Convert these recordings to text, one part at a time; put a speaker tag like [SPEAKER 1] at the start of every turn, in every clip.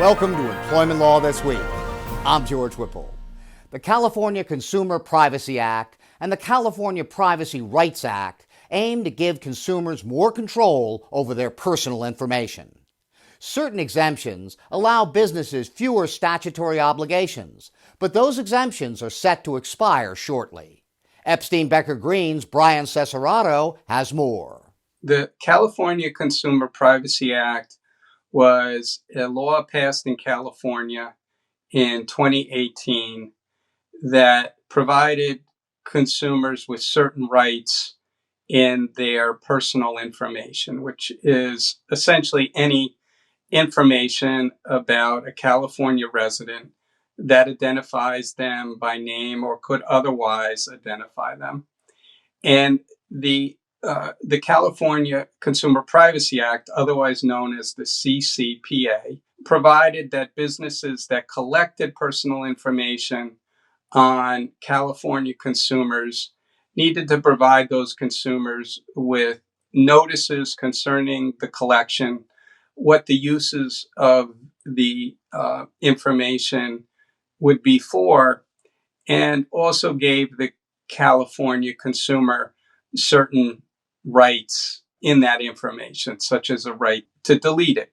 [SPEAKER 1] Welcome to Employment Law This Week. I'm George Whipple. The California Consumer Privacy Act and the California Privacy Rights Act aim to give consumers more control over their personal information. Certain exemptions allow businesses fewer statutory obligations, but those exemptions are set to expire shortly. Epstein Becker Green's Brian Cesaratto has more.
[SPEAKER 2] The California Consumer Privacy Act was a law passed in California in 2018 that provided consumers with certain rights in their personal information, which is essentially any information about a California resident that identifies them by name or could otherwise identify them. And the California Consumer Privacy Act, otherwise known as the CCPA, provided that businesses that collected personal information on California consumers needed to provide those consumers with notices concerning the collection, what the uses of the information would be for, and also gave the California consumer certain rights in that information, such as a right to delete it,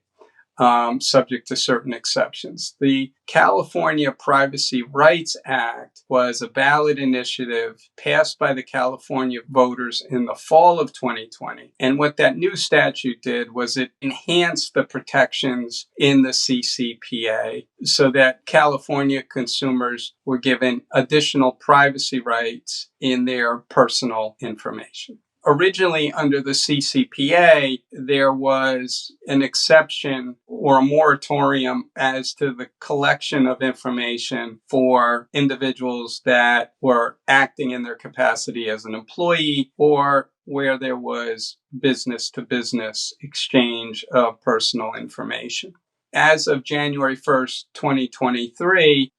[SPEAKER 2] subject to certain exceptions. The California Privacy Rights Act was a ballot initiative passed by the California voters in the fall of 2020. And what that new statute did was it enhanced the protections in the CCPA so that California consumers were given additional privacy rights in their personal information. Originally, under the CCPA, there was an exception or a moratorium as to the collection of information for individuals that were acting in their capacity as an employee or where there was business-to-business exchange of personal information. As of January 1st, 2023,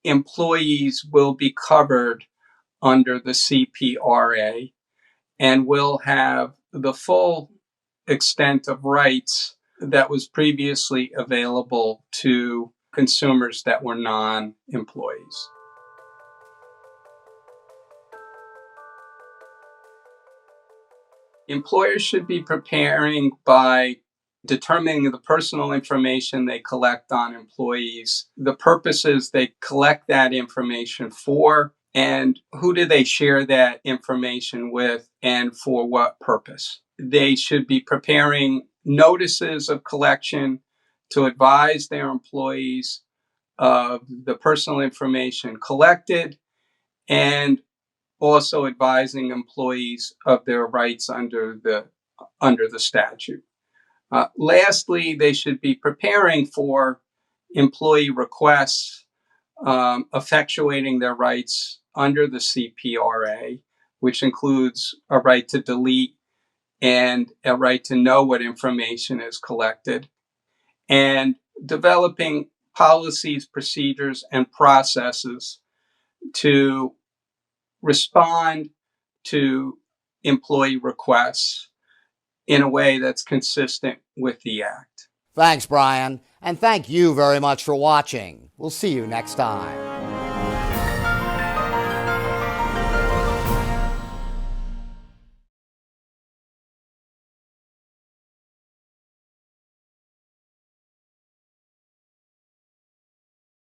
[SPEAKER 2] employees will be covered under the CPRA and will have the full extent of rights that was previously available to consumers that were non-employees. Employers should be preparing by determining the personal information they collect on employees, the purposes they collect that information for, and who do they share that information with and for what purpose. They should be preparing notices of collection to advise their employees of the personal information collected and also advising employees of their rights under the statute. Lastly, they should be preparing for employee requests effectuating their rights under the CPRA, which includes a right to delete and a right to know what information is collected, and developing policies, procedures, and processes to respond to employee requests in a way that's consistent with the Act.
[SPEAKER 1] Thanks, Brian, and thank you very much for watching. We'll see you next time.